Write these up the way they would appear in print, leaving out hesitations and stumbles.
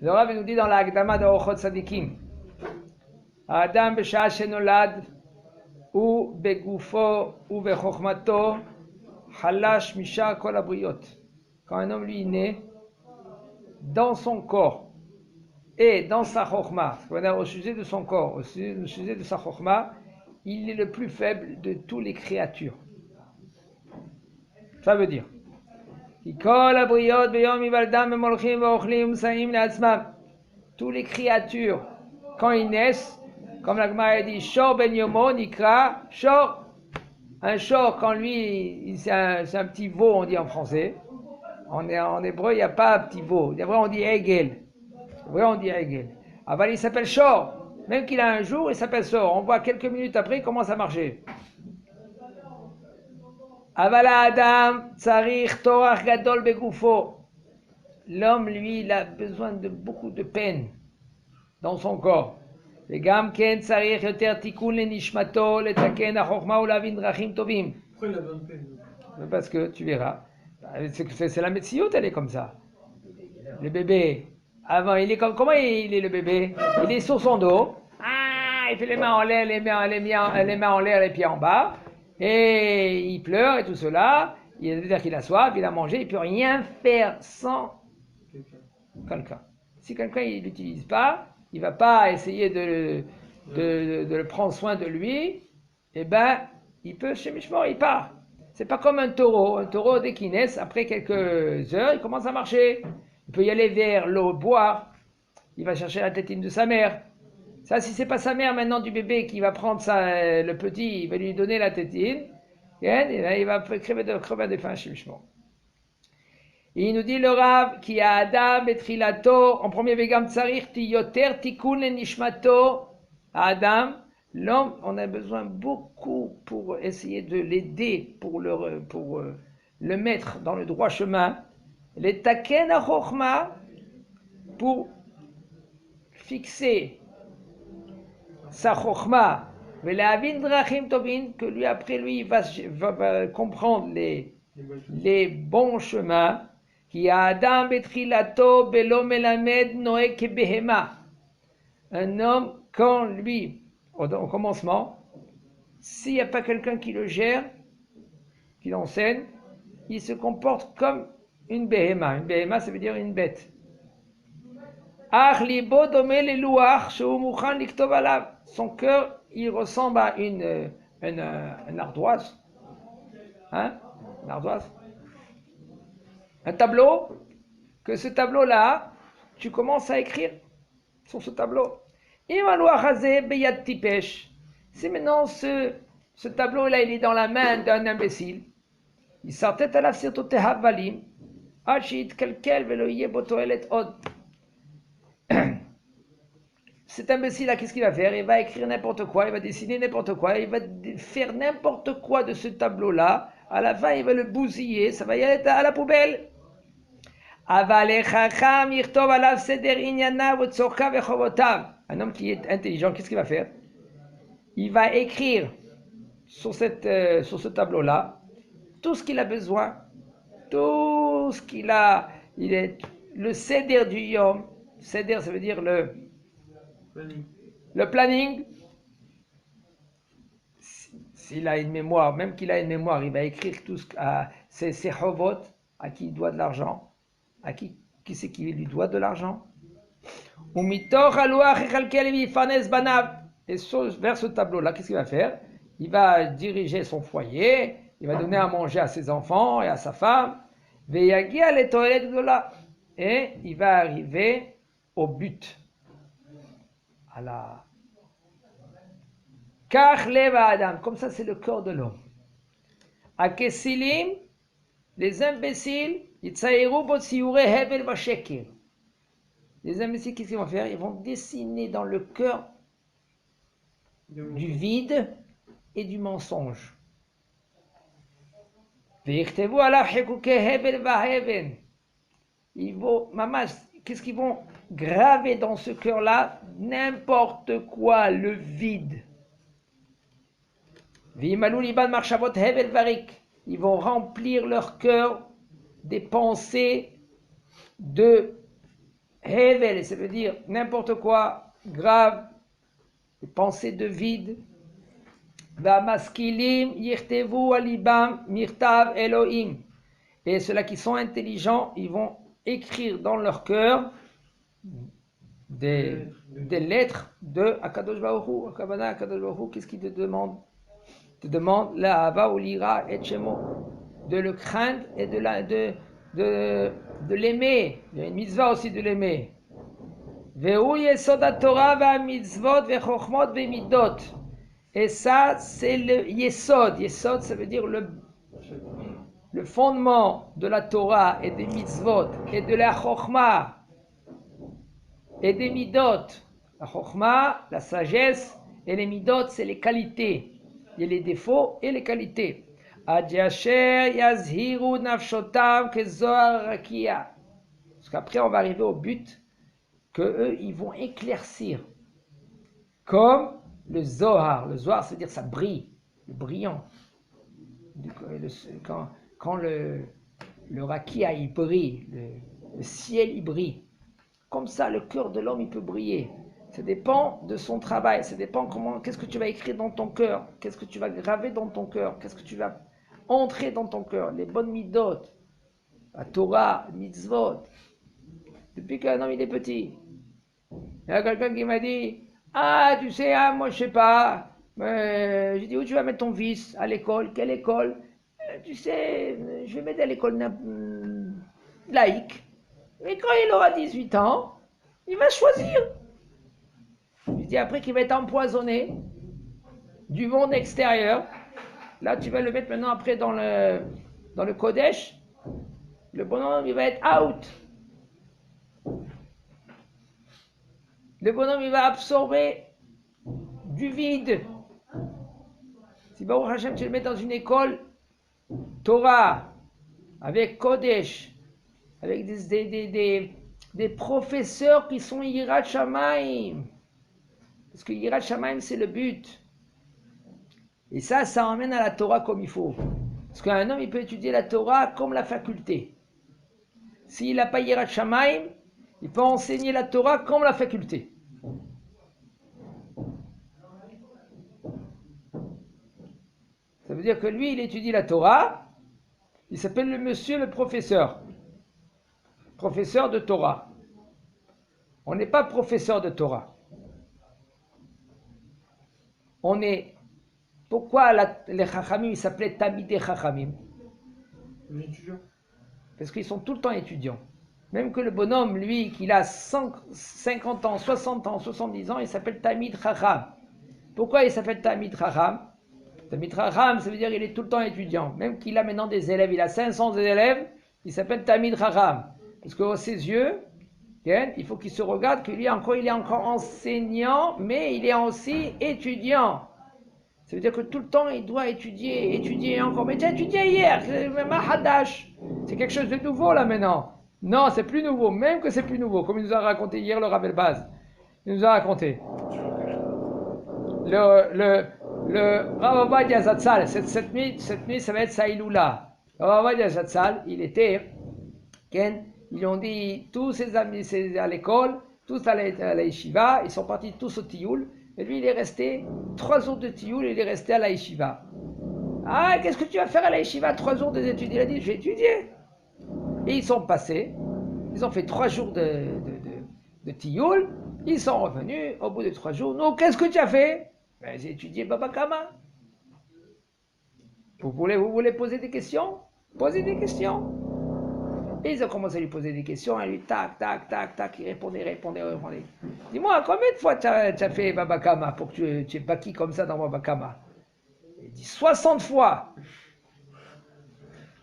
Le Rav nous dit dans la Hagdama de Ochot Sadikim, Adam b'shah shenolad ou begufo ou bechokmato halash misha kol habriot. Quand un homme lui est né, dans son corps et dans sa chokma, au sujet de son corps, au sujet de sa chokma, il est le plus faible de toutes les créatures. Ça veut dire, tous les créatures, quand ils naissent, comme la Gemara dit, Shor ben yomo nikra, Shor, un Shor, quand lui, c'est un petit veau, on dit en français. En hébreu, il n'y a pas un petit veau. En hébreu, on dit Egel. Aval, il s'appelle Shor. Même qu'il a un jour, il s'appelle Shor. On voit quelques minutes après, il commence à marcher. Aval Adam, Tsarich, Torach, Gadol, Begufo. L'homme, lui, il a besoin de beaucoup de peine dans son corps. וגם כן צריך יותר תיקון לנשמתו, לתקן החוכמה ולהבין דרכים טובים. Pourquoi il a besoin de peine? Parce que tu verras, c'est la médecinoute, elle est comme ça. Le bébé, avant, il est comme, comment il est le bébé? Il est sur son dos, il fait les mains en l'air, les mains en l'air, les pieds en bas, et il pleure et tout cela. Il veut dire qu'il a soif, il a mangé, il ne peut rien faire sans quelqu'un. Si quelqu'un il l'utilise pas, il va pas essayer de le prendre soin de lui, eh ben, il peut, chez Mishmor, il part. C'est pas comme un taureau. Un taureau, dès qu'il naît, après quelques heures, il commence à marcher. Il peut y aller vers l'eau, boire. Il va chercher la tétine de sa mère. Ça, si c'est pas sa mère maintenant du bébé qui va prendre le petit, il va lui donner la tétine, et il va crever de faim chez Mishmor. Et il nous dit le Rav qui a Adam et Trilato en premier Vegam Tsarich Tiyoter Tikun le Nishmato. Adam, l'homme, on a besoin beaucoup pour essayer de l'aider, pour le mettre dans le droit chemin. Les Taken Achokma, pour fixer sa Chokma, mais la Avin Drachim Tovin, que lui après lui il va comprendre les bons chemins. Qui a Adam betrilato belo melamed noé kebehema. Un homme, quand lui, au commencement, s'il n'y a pas quelqu'un qui le gère, qui l'enseigne, il se comporte comme une behema. Une behema, ça veut dire une bête. Son cœur, il ressemble à une ardoise. Hein? Une ardoise. Un tableau, que ce tableau-là, tu commences à écrire sur ce tableau. Si maintenant ce tableau-là, il est dans la main d'un imbécile, il sortait à la valim, cet imbécile-là, qu'est-ce qu'il va faire? Il va écrire n'importe quoi, il va dessiner n'importe quoi, il va faire n'importe quoi de ce tableau-là. À la fin, il va le bousiller, ça va y aller à la poubelle. Un homme qui est intelligent, qu'est-ce qu'il va faire? Il va écrire sur ce tableau-là tout ce qu'il a besoin, tout ce qu'il a. Il est le seder du yom. Seder, ça veut dire le planning. S'il a une mémoire, même qu'il a une mémoire, il va écrire tout ses chovot, à qui il doit de l'argent. À qui c'est qui lui doit de l'argent? Et vers ce tableau-là, qu'est-ce qu'il va faire? Il va diriger son foyer, il va donner à manger à ses enfants et à sa femme, et il va arriver au but. Comme ça, c'est le cœur de l'homme. À Kessilim, les imbéciles, les imbéciles, qu'est-ce qu'ils vont faire? Ils vont dessiner dans le cœur du vide et du mensonge. Ils vont, qu'est-ce qu'ils vont graver dans ce cœur-là? N'importe quoi, le vide. Ils vont remplir leur cœur des pensées de Hevel, ça veut dire n'importe quoi, grave, des pensées de vide. Vamaskilim yirtevu alibam mirtav Elohim. Et ceux-là qui sont intelligents, ils vont écrire dans leur cœur des lettres de Akadosh Baruch Hu. Akabana Akadosh Baruch Hu, qu'est-ce qu'il te demande? Il te demande la hava ou l'ira et shemo, de le craindre et de l'aimer. Il y a une mitzvah aussi de l'aimer. Vehu yesod haTorah ve'amitzvot ve'chochmot ve'midot. Et ça, c'est le yesod. Yesod, ça veut dire le fondement de la Torah et des mitzvot et de la chokhmah et des midot. La chokhmah, la sagesse, et les midot, c'est les qualités. Il y a les défauts et les qualités. Ad yasher yazhiru nafshotav kezohar rakia. Parce qu'après, on va arriver au but que eux, ils vont éclaircir. Comme le Zohar. Le Zohar, c'est-à-dire ça brille, le brillant. Quand le rakia, il brille, le ciel, il brille. Comme ça, le cœur de l'homme, il peut briller. Ça dépend de son travail. Ça dépend qu'est-ce que tu vas écrire dans ton cœur. Qu'est-ce que tu vas graver dans ton cœur. Qu'est-ce que tu vas entrer dans ton cœur. Les bonnes midot, la Torah, les mitzvot. Depuis qu'un homme, il est petit. Il y a quelqu'un qui m'a dit, ah, tu sais, moi, je sais pas. J'ai dit, où tu vas mettre ton fils? À l'école. Quelle école? Tu sais, je vais mettre à l'école laïque. Mais quand il aura 18 ans, il va choisir. Je dis après qu'il va être empoisonné du monde extérieur. Là, tu vas le mettre maintenant après dans le Kodesh. Le bonhomme, il va être out. Le bonhomme, il va absorber du vide. Si Baruch Hashem, tu le mets dans une école Torah, avec Kodesh, avec des professeurs qui sont Yirat Shamayim. Parce que Yirat Shamayim, c'est le but. Et ça emmène à la Torah comme il faut. Parce qu'un homme, il peut étudier la Torah comme la faculté. S'il n'a pas Yirat Shamayim, il peut enseigner la Torah comme la faculté. Ça veut dire que lui, il étudie la Torah, il s'appelle le professeur. Professeur de Torah. On n'est pas professeur de Torah. On est... Pourquoi les Chachamim, ils s'appelaient Tamidei Chachamim? Les étudiants. Parce qu'ils sont tout le temps étudiants. Même que le bonhomme, lui, qu'il a 50 ans, 60 ans, 70 ans, il s'appelle Tamid Chacham. Pourquoi il s'appelle Tamid Chacham? Tamid Chacham, ça veut dire qu'il est tout le temps étudiant. Même qu'il a maintenant des élèves, il a 500 élèves, il s'appelle Tamid Chacham. Parce que ses yeux, il faut qu'il se regarde que lui encore, il est encore enseignant, mais il est aussi étudiant. Ça veut dire que tout le temps, il doit étudier encore. Mais tu as étudié hier, Mahadash. C'est quelque chose de nouveau là maintenant. Non, c'est plus nouveau, même que c'est plus nouveau, comme il nous a raconté hier le Rav Elbaz. Il nous a raconté. Le Rav Ovadia Zatzal, cette nuit, ça va être Saïloula. Le Rav Ovadia Zatzal, il était, ils ont dit, tous ses amis à l'école, tous à la yeshiva, ils sont partis tous au Tioul, et lui il est resté 3 jours de Tioul, il est resté à la yeshiva. Ah, qu'est-ce que tu vas faire à la yeshiva, 3 jours d'études? Il a dit, je vais étudier. Et ils sont passés, ils ont fait 3 jours de Tioul, ils sont revenus, au bout de 3 jours, non, qu'est-ce que tu as fait? Ben, j'ai étudié Baba Kama. Vous voulez poser des questions? Posez des questions. Et ils ont commencé à lui poser des questions, à lui tac, il répondait. Dis-moi, combien de fois tu as fait Baba Kama pour que tu es baki comme ça dans Baba Kama? Il dit 60 fois.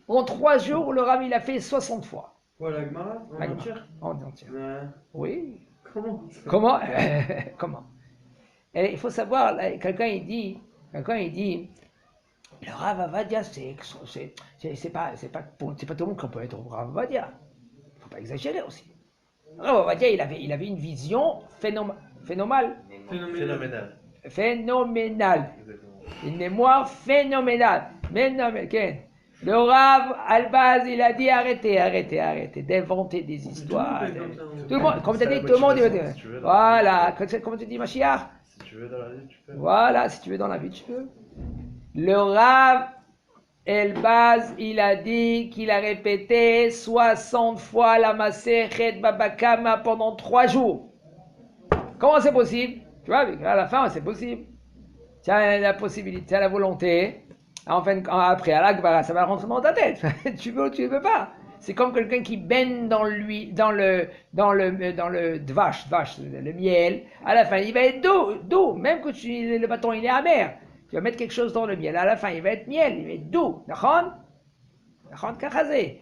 En 3 jours, le Rav, il a fait 60 fois. Voilà, la Gemara, en entière. En entière. Oui. Comment? Comment? Et il faut savoir, quelqu'un il dit, le Rav Avadia, c'est pas tout le monde qui peut être Rav Avadia. Il ne faut pas exagérer aussi. Le Rav Avadia, il avait une vision phénoménale. Une mémoire phénoménale. Le Rav Albaz, il a dit arrêtez d'inventer des histoires. Tout le monde, comme tu as dit, tout le monde. Voilà, comme tu dis, Mashiach. Si tu veux dans la vie, tu peux. Voilà, si tu veux dans la vie, tu peux. Le Rav Elbaz, il a dit qu'il a répété 60 fois la Masechet Baba Kama pendant 3 jours. Comment c'est possible? Tu vois, à la fin, c'est possible. Tu as la possibilité, tu as la volonté. Enfin, après, à l'Akbara, ça va rentrer dans ta tête. Tu veux ou tu ne veux pas. C'est comme quelqu'un qui baigne dans le dvash, le miel. À la fin, il va être doux. Même que le bâton, il est amer. Tu vas mettre quelque chose dans le miel. À la fin, il va être miel, il va être doux. Nachon, karazé.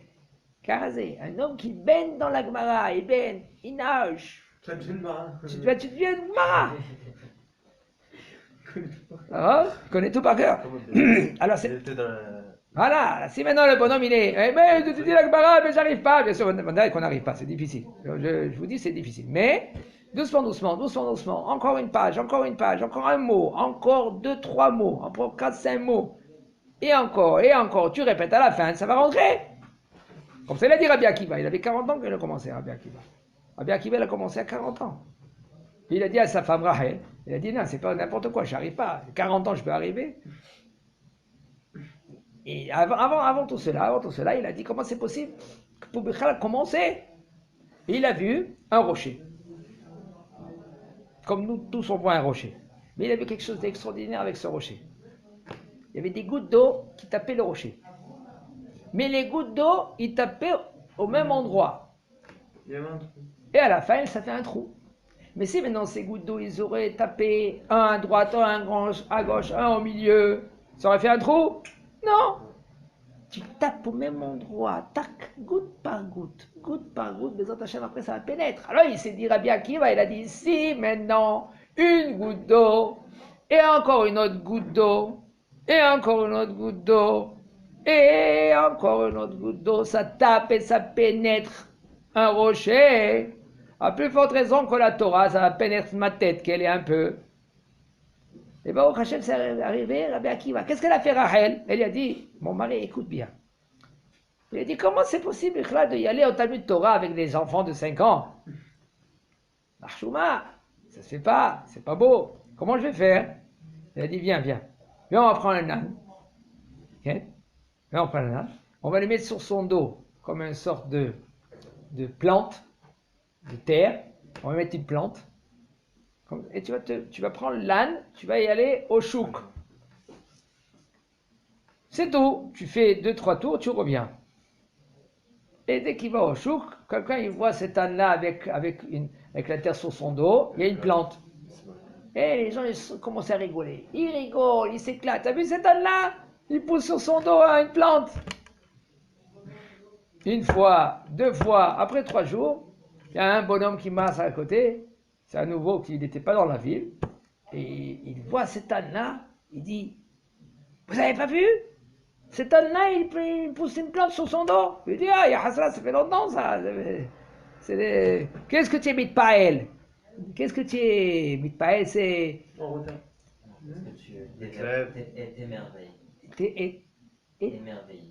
Un homme qui baigne dans la Gemara, il baigne, il nage. Ça devient marrant. Tu deviens une mara. Tu connais tout par cœur. Alors c'est... Voilà, si maintenant le bonhomme il est, mais tu dis la Gemara, mais j'arrive pas. Bien sûr, on dirait qu'on n'arrive pas, c'est difficile. Je vous dis, c'est difficile. Mais doucement. Encore une page, encore un mot, encore 2, 3 mots, encore 4, 5 mots. Et encore. Tu répètes à la fin, ça va rentrer. Comme ça, il a dit Rabbi Akiva. Il avait 40 ans qu'il a commencé, Rabbi Akiva. Rabbi Akiva, il a commencé à 40 ans. Puis il a dit à sa femme Rahel, il a dit non, c'est pas n'importe quoi, j'arrive pas. 40 ans, je peux arriver. Et avant tout cela, il a dit comment c'est possible pour Bichal commencer. Et il a vu un rocher. Comme nous tous on voit un rocher. Mais il a vu quelque chose d'extraordinaire avec ce rocher. Il y avait des gouttes d'eau qui tapaient le rocher. Mais les gouttes d'eau, ils tapaient au même endroit. Et à la fin, ça fait un trou. Mais si maintenant ces gouttes d'eau, ils auraient tapé un à droite, un à gauche, un au milieu, ça aurait fait un trou? Non. Tu tapes au même endroit, tac, goutte par goutte, Bezat Hashem, après ça va pénétrer. Alors il s'est dit, Rabbi Akiva, il a dit, si maintenant, une goutte d'eau, et encore une autre goutte d'eau, et encore une autre goutte d'eau, et encore une autre goutte d'eau, ça tape et ça pénètre un rocher. À plus forte raison que la Torah, ça va pénétrer ma tête, qu'elle est un peu. Et bien, au Hachem, c'est arrivé, Rabbi Akiva. Qu'est-ce qu'elle a fait, Rachel? Elle lui a dit, mon mari, écoute bien. Il a dit, comment c'est possible, de y aller au Talmud Torah avec des enfants de 5 ans? Marchouma, ça se fait pas, c'est pas beau. Comment je vais faire? Il a dit, viens, on va prendre un âne. Okay? Viens, on prend un âne. On va le mettre sur son dos, comme une sorte de plante, de terre. On va mettre une plante. Et tu vas prendre l'âne, tu vas y aller au chouk. C'est tout. Tu fais 2-3 tours, tu reviens. Et dès qu'il va au chouk, quelqu'un il voit cet âne-là avec la terre sur son dos, il y a une plante. Et les gens ils commencent à rigoler. Ils rigolent, ils s'éclatent. T'as vu cet âne-là? Il pousse sur son dos une plante. Une fois, 2 fois, après 3 jours, il y a un bonhomme qui marche à côté. C'est à nouveau qu'il n'était pas dans la ville. Et il voit cet âne-là. Il dit, vous n'avez pas vu? Cet âne-là, il pousse une plante sur son dos. Il dit, ah, Yahasra, ça fait longtemps ça. Qu'est-ce que tu es mitpaël? Qu'est-ce que tu es mitpaël? C'est...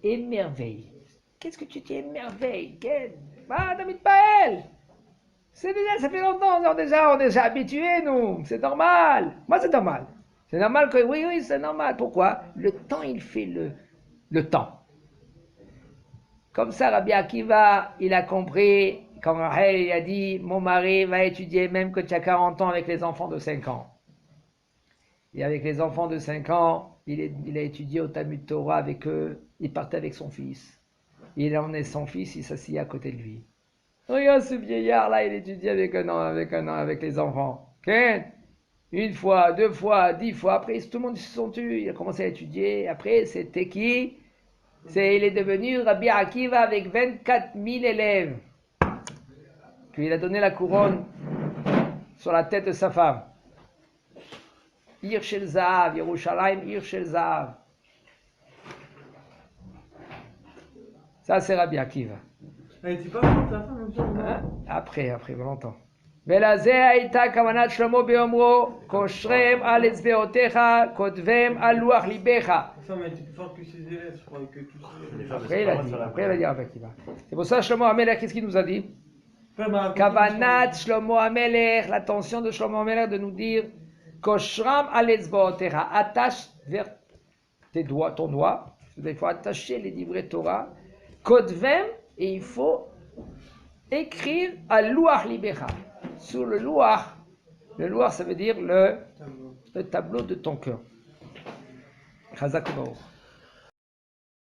Émerveille. Qu'est-ce que tu t'émerveilles? Ah, t'as mitpaël. C'est déjà, ça fait longtemps, on est déjà habitués, nous. C'est normal. Moi, c'est normal. C'est normal que, oui, c'est normal. Pourquoi? Le temps, il fait le temps. Comme ça, Rabbi Akiva, il a compris, quand Rahel il a dit, mon mari va étudier même que tu as 40 ans avec les enfants de 5 ans. Et avec les enfants de 5 ans, il a étudié au Talmud Torah avec eux. Il partait avec son fils. Il emmenait son fils, il s'assied à côté de lui. Regarde ce vieillard-là, il étudie avec les enfants. Okay? 1 fois, 2 fois, 10 fois. Après, tout le monde se sont tus. Il a commencé à étudier. Après, c'était qui? Il est devenu Rabbi Akiva avec 24 000 élèves. Puis il a donné la couronne sur la tête de sa femme. Ir shel Zahav, Yerushalayim, Ir shel Zahav. Ça, c'est Rabbi Akiva. Elle était pas morte, la femme, Hein? Après, longtemps. ולזה הייתה כוונת שלמה באומרו, קושרם על אצבעותיך, כותבם על לוח ליבך. Ça, mais tu peux faire que ces élèves, je crois que tout ça. Après il a dit avec qui va. C'est pour ça Shlomo Amelech, qu'est-ce qu'il nous a dit? Kavanat Shlomo Amelech, l'attention de Shlomo Amelech de nous dire, Koshram al etzbaotecha, attache vers tes doigts, ton doigt, il faut attacher les livrets Torah, Kodvem, et il faut écrire à Luach Libecha, sur le Luach. Le Luach, ça veut dire le tableau de ton cœur. Chazak Baruch.